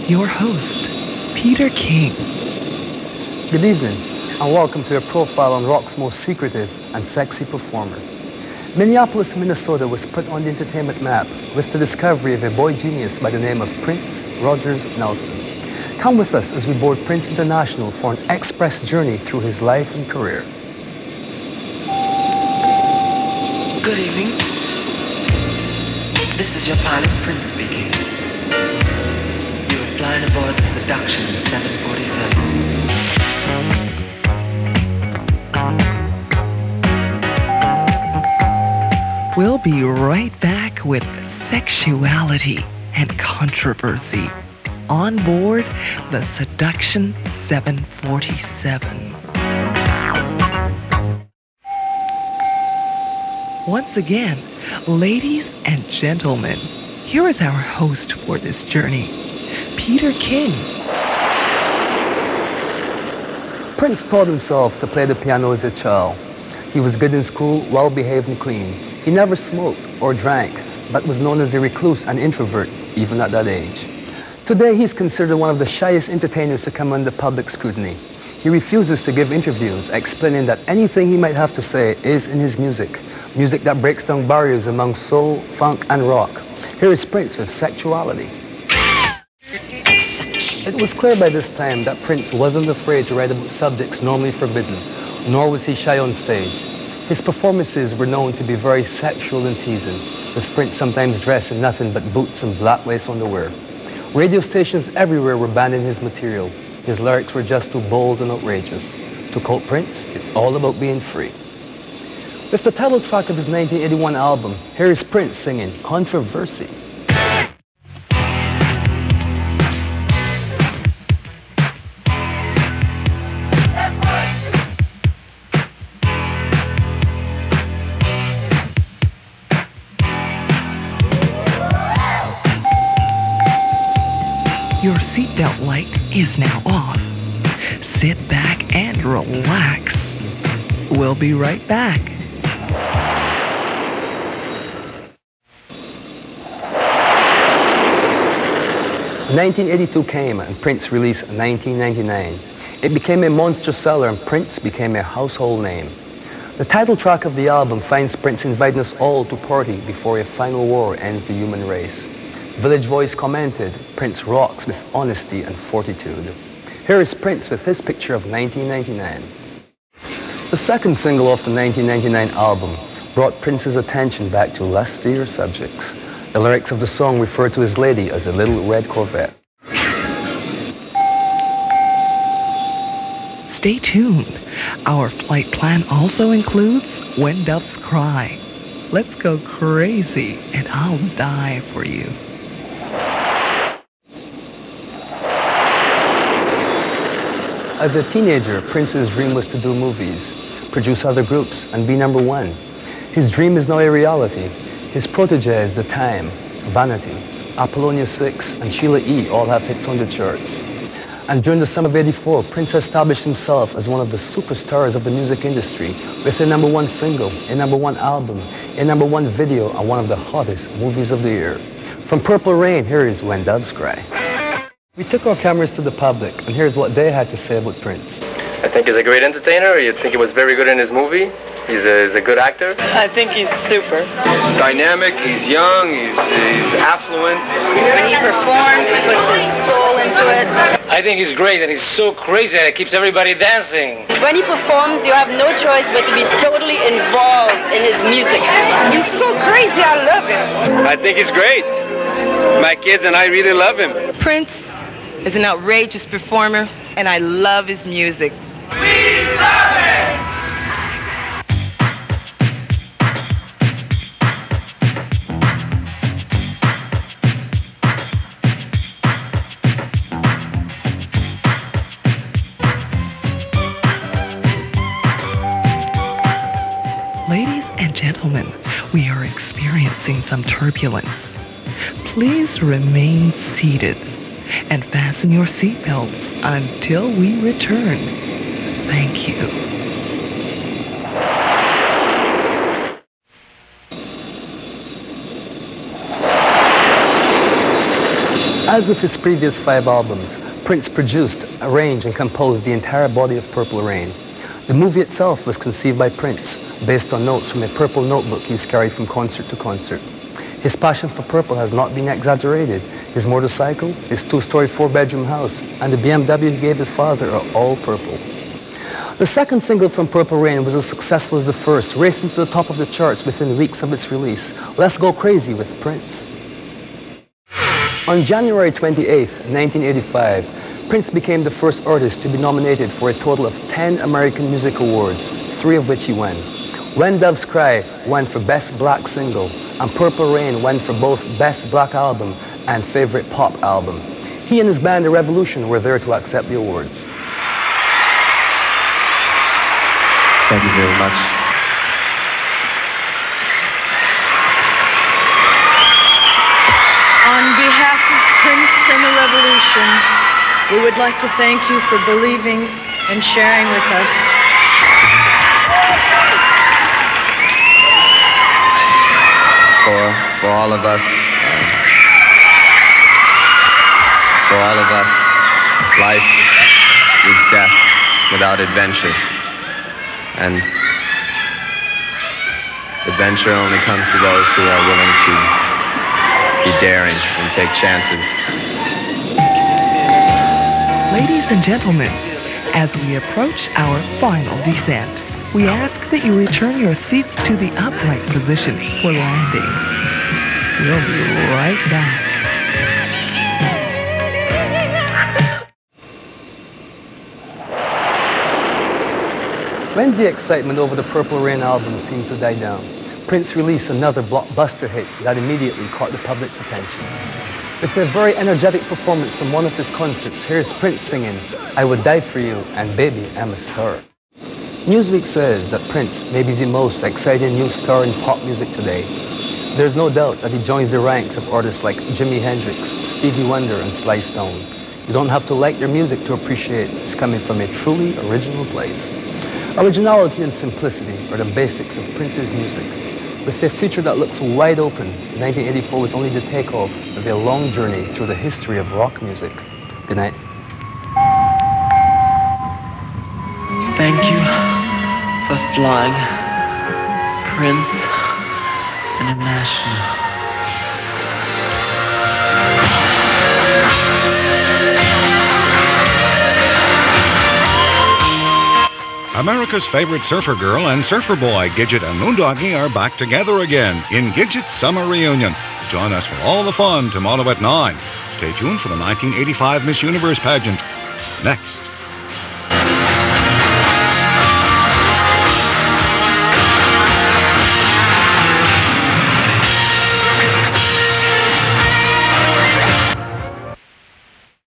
your host, Peter King. Good evening, and welcome to a profile on rock's most secretive and sexy performer. Minneapolis, Minnesota was put on the entertainment map with the discovery of a boy genius by the name of Prince Rogers Nelson. Come with us as we board Prince International for an express journey through his life and career. Good evening. This is your pilot, Prince speaking. You are flying aboard the Seduction 747. We'll be right back with sexuality and controversy on board the Seduction 747. Once again, ladies and gentlemen, here is our host for this journey, Peter King. Prince taught himself to play the piano as a child. He was good in school, well-behaved and clean. He never smoked or drank, but was known as a recluse and introvert, even at that age. Today, he's considered one of the shyest entertainers to come under public scrutiny. He refuses to give interviews, explaining that anything he might have to say is in his music. Music that breaks down barriers among soul, funk, and rock. Here is Prince with Sexuality. It was clear by this time that Prince wasn't afraid to write about subjects normally forbidden, nor was he shy on stage. His performances were known to be very sexual and teasing, with Prince sometimes dressed in nothing but boots and black lace underwear. Radio stations everywhere were banning his material. His lyrics were just too bold and outrageous. To quote Prince, it's all about being free. With the title track of his 1981 album, here is Prince singing Controversy. Your seatbelt light is now off. Sit back and relax. We'll be right back. '82 came and Prince released 1999. It became a monster seller and Prince became a household name. The title track of the album finds Prince inviting us all to party before a final war ends the human race. Village Voice commented, Prince rocks with honesty and fortitude. Here is Prince with his picture of 1999. The second single off the 1999 album brought Prince's attention back to lustier subjects. The lyrics of the song refer to his lady as a little red Corvette. Stay tuned. Our flight plan also includes When Doves Cry. Let's go crazy and I'll die for you. As a teenager, Prince's dream was to do movies, produce other groups, and be number one. His dream is now a reality. His proteges, The Time, Vanity, Apollonia 6, and Sheila E. all have hits on the charts. And during the summer of '84, Prince established himself as one of the superstars of the music industry with a number one single, a number one album, a number one video, and one of the hottest movies of the year. From Purple Rain, here is When Doves Cry. We took our cameras to the public, and here's what they had to say about Prince. I think he's a great entertainer. I think he was very good in his movie. He's a good actor. I think he's super. He's dynamic, he's young, he's affluent. When he performs, he puts his soul into it. I think he's great, and he's so crazy that it keeps everybody dancing. When he performs, you have no choice but to be totally involved in his music. He's so crazy, I love him. I think he's great. My kids and I really love him. Prince is an outrageous performer, and I love his music. We love it! Ladies and gentlemen, we are experiencing some turbulence. Please remain seated and fasten your seatbelts until we return. Thank you. As with his previous 5 albums, Prince produced, arranged, and composed the entire body of Purple Rain. The movie itself was conceived by Prince, based on notes from a purple notebook he's carried from concert to concert. His passion for purple has not been exaggerated. His motorcycle, his 2-story 4-bedroom house, and the BMW he gave his father are all purple. The second single from Purple Rain was as successful as the first, racing to the top of the charts within weeks of its release. Let's Go Crazy with Prince. On January 28, 1985, Prince became the first artist to be nominated for a total of 10 American Music Awards, 3 of which he won. When Doves Cry won for Best Black Single, and Purple Rain won for both Best Black Album and Favorite Pop Album. He and his band The Revolution were there to accept the awards. Thank you very much. On behalf of Prince and the Revolution, we would like to thank you for believing and sharing with us. For all of us, life is death without adventure. And adventure only comes to those who are willing to be daring and take chances. Ladies and gentlemen, as we approach our final descent, we ask that you return your seats to the upright position for landing. We'll be right back. When the excitement over the Purple Rain album seemed to die down, Prince released another blockbuster hit that immediately caught the public's attention. With a very energetic performance from one of his concerts, here's Prince singing, "I Would Die For You" and "Baby, I'm a Star." Newsweek says that Prince may be the most exciting new star in pop music today. There's no doubt that he joins the ranks of artists like Jimi Hendrix, Stevie Wonder, and Sly Stone. You don't have to like their music to appreciate it's coming from a truly original place. Originality and simplicity are the basics of Prince's music. With a future that looks wide open, 1984 was only the takeoff of a long journey through the history of rock music. Good night. Thank you for flying, Prince International. America's favorite surfer girl and surfer boy, Gidget and Moondoggie, are back together again in Gidget's Summer Reunion. Join us for all the fun tomorrow at 9. Stay tuned for the 1985 Miss Universe pageant. Next.